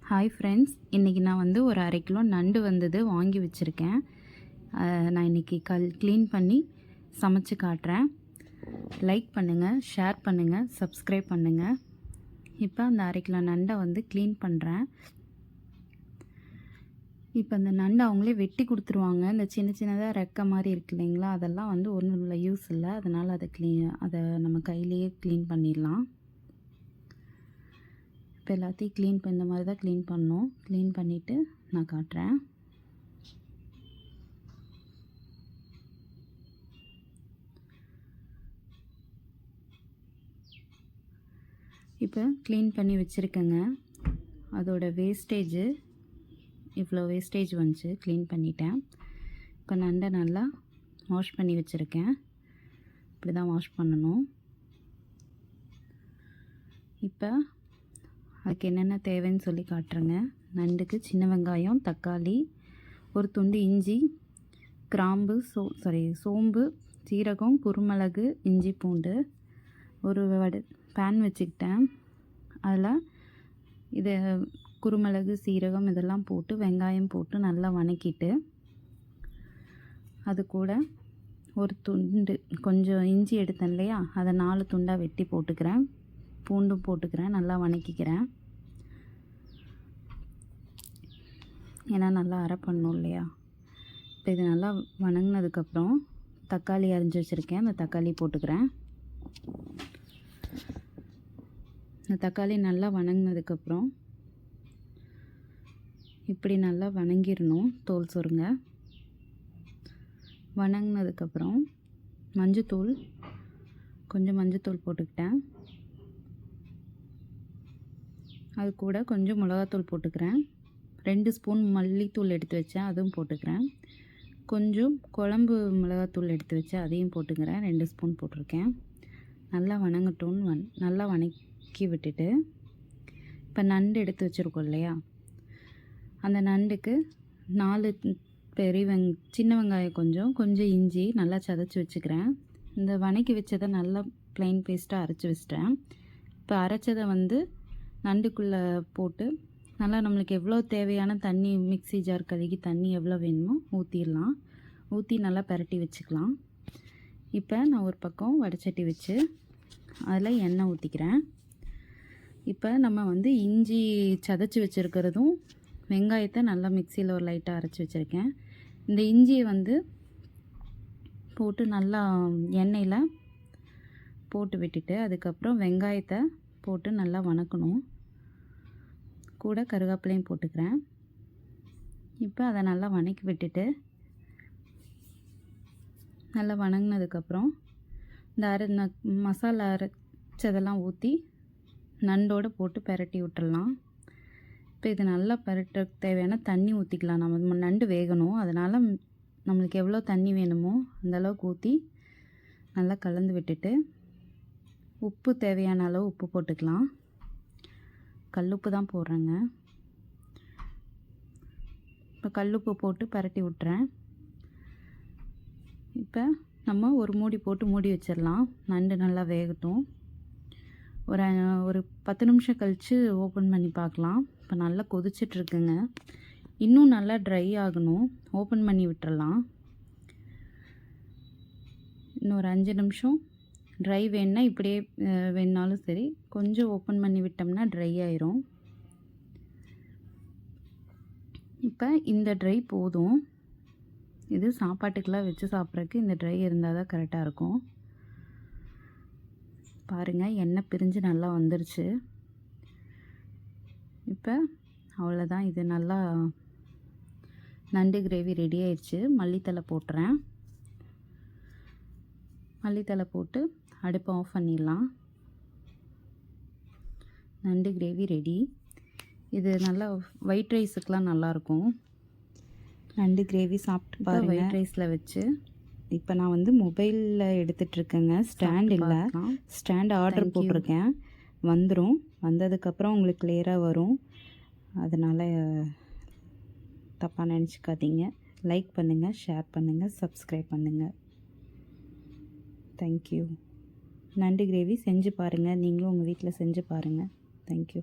Hi friends, இன்றைக்கி நான் வந்து ஒரு 1/2 கிலோ நண்டு வந்தது வாங்கி வச்சுருக்கேன். நான் இன்றைக்கி க்ளீன் பண்ணி சமைச்சு காட்டுறேன். லைக் பண்ணுங்கள், ஷேர் பண்ணுங்கள், சப்ஸ்கிரைப் பண்ணுங்கள். இப்போ அந்த 1/2 கிலோ நண்டை வந்து க்ளீன் பண்ணுறேன். இப்போ அந்த நண்டை அவங்களே வெட்டி கொடுத்துருவாங்க. இந்த சின்ன சின்னதாக ரெக்கை மாதிரி இருக்கு இல்லைங்களா, அதெல்லாம் வந்து ஒன்றும் யூஸ் இல்லை. அதனால் அதை நம்ம கையிலேயே க்ளீன் பண்ணிடலாம். இப்போ எல்லாத்தையும் க்ளீன் இந்த மாதிரி தான் க்ளீன் பண்ணோம். க்ளீன் பண்ணிவிட்டு நான் காட்டுறேன். இப்போ க்ளீன் பண்ணி வச்சுருக்கேங்க. அதோட வேஸ்டேஜு இவ்வளோ வேஸ்டேஜ் வந்துச்சு. க்ளீன் பண்ணிட்டேன். இப்போ நண்டை நல்லா வாஷ் பண்ணி வச்சுருக்கேன். இப்படி தான் வாஷ் பண்ணணும். இப்போ அதுக்கு என்னென்ன தேவைன்னு சொல்லி காட்டுறேங்க. நண்டுக்கு சின்ன வெங்காயம், தக்காளி, ஒரு துண்டு இஞ்சி, கிராம்பு, சோம்பு, சீரகம், குருமிளகு, இஞ்சி பூண்டு, ஒரு பேன் வச்சுக்கிட்டேன். அதில் இதை குருமிளகு, சீரகம் இதெல்லாம் போட்டு வெங்காயம் போட்டு நல்லா வதக்கிட்டு, அது கூட ஒரு துண்டு கொஞ்சம் இஞ்சி எடுத்தேன் இல்லையா, அதை 4 துண்டாக வெட்டி போட்டுக்கிறேன். பூண்டும் போட்டுக்கிறேன். நல்லா வதக்கிக்கிறேன். ஏன்னா நல்லா அரை பண்ணணும் இல்லையா. இப்போ இது நல்லா வதங்கினதுக்கப்புறம் தக்காளி அரிஞ்சு வச்சுருக்கேன். அந்த தக்காளி போட்டுக்கிறேன். இந்த தக்காளி நல்லா வதங்கினதுக்கப்புறம் இப்படி நல்லா வதங்கிடணும். தோல் சொருங்க. வதங்கினதுக்கப்புறம் கொஞ்சம் மஞ்சத்தூள் போட்டுக்கிட்டேன். அது கூட கொஞ்சம் மிளகாத்தூள் போட்டுக்கிறேன். 2 ஸ்பூன் மல்லித்தூள் எடுத்து வச்சேன், அதுவும் போட்டுக்கிறேன். கொஞ்சம் குழம்பு மிளகாத்தூள் எடுத்து வச்சேன், அதையும் போட்டுக்கிறேன். 2 ஸ்பூன் போட்டிருக்கேன். நல்லா வதங்கட்டும்னு நல்லா வதக்கி விட்டுட்டு, இப்போ நண்டு எடுத்து வச்சுருக்கோம் இல்லையா, அந்த நண்டுக்கு 4 சின்ன வெங்காயம், கொஞ்சம் இஞ்சி நல்லா சதைச்சி வச்சுக்கிறேன். இந்த வதக்கி வச்சதை நல்லா ப்ளைன் பேஸ்ட்டாக அரைச்சி வச்சிட்டேன். இப்போ அரைச்சதை வந்து நண்டுக்குள்ளே போட்டு நல்லா நம்மளுக்கு எவ்வளோ தேவையான தண்ணி, மிக்ஸி ஜார் கழுகி தண்ணி எவ்வளோ வேணுமோ ஊற்றிடலாம். ஊற்றி நல்லா பரட்டி வச்சுக்கலாம். இப்போ நான் ஒரு பக்கம் வடைச்சட்டி வச்சு அதில் எண்ணெய் ஊற்றிக்கிறேன். இப்போ நம்ம வந்து இஞ்சி சதைச்சி வச்சுருக்கிறதும் வெங்காயத்தை நல்லா மிக்சியில் ஒரு லைட்டாக அரைச்சி வச்சுருக்கேன். இந்த இஞ்சியை வந்து போட்டு நல்லா எண்ணெயில் போட்டு விட்டுட்டு, அதுக்கப்புறம் வெங்காயத்தை போட்டு நல்லா வதக்கணும். கூட கருவேப்பிலையும் போட்டுக்கிறேன். இப்போ அதை நல்லா வதக்கி விட்டுட்டு, நல்லா வதங்கினதுக்கப்புறம் இந்த மசாலா அரைச்சதெல்லாம் ஊற்றி நண்டோடு போட்டு பரட்டி விட்டுடலாம். இப்போ இது நல்லா பரட்ட தேவையான தண்ணி ஊற்றிக்கலாம். நம்ம நண்டு வேகணும், அதனால் நம்மளுக்கு எவ்வளோ தண்ணி வேணுமோ அந்தளவுக்கு ஊற்றி நல்லா கலந்து விட்டுட்டு, உப்பு தேவையான அளவு உப்பு போட்டுக்கலாம். கல்லுப்பு தான் போடுறேங்க. இப்போ கல்லுப்பு போட்டு பரட்டி விட்டுறேன். இப்போ நம்ம ஒரு மூடி போட்டு மூடி வச்சிடலாம். நண்டு நல்லா வேகட்டும். ஒரு 10 நிமிஷம் கழித்து ஓப்பன் பண்ணி பார்க்கலாம். இப்போ நல்லா கொதிச்சிட்ருக்குங்க. இன்னும் நல்லா ட்ரை ஆகணும். ஓப்பன் பண்ணி விட்டுறலாம். இன்னும் ஒரு 5 நிமிஷம் ட்ரை வேணுன்னா இப்படியே வேணுனாலும் சரி, கொஞ்சம் ஓப்பன் பண்ணி விட்டோம்னா ட்ரை ஆயிரும். இப்போ இந்த ட்ரை போதும். இது சாப்பாட்டுக்கெல்லாம் வச்சு சாப்பிட்றதுக்கு இந்த ட்ரை இருந்தால் தான் கரெக்டாக இருக்கும். பாருங்கள், எண்ணெய் பிரிஞ்சு நல்லா வந்துருச்சு. இப்போ அவ்வளோதான். இது நல்லா நண்டு கிரேவி ரெடி ஆயிடுச்சு. மல்லித்தலை போட்டுறேன். மல்லித்தலை போட்டு அடுப்பை ஆஃப் பண்ணிடலாம். நண்டு கிரேவி ரெடி. இது நல்லா ஒயிட் ரைஸுக்கெலாம் நல்லாயிருக்கும். நண்டு கிரேவி சாப்பிட்டு பாருங்கள். ஒயிட் ரைஸில் வச்சு இப்போ நான் வந்து மொபைலில் எடுத்துகிட்ருக்கேங்க. ஸ்டாண்ட் இல்லை, ஸ்டாண்ட் ஆர்டர் போட்டிருக்கேன். வந்ததுக்கப்புறம் உங்களுக்கு கிளியராக வரும். அதனால் தப்பாக நினச்சிக்காதீங்க. லைக் பண்ணுங்கள், ஷேர் பண்ணுங்கள், சப்ஸ்கிரைப் பண்ணுங்கள். தேங்க்யூ. நண்டு கிரேவி செஞ்சு பாருங்கள். நீங்களும் உங்கள் வீட்டில் செஞ்சு பாருங்கள். தேங்க்யூ.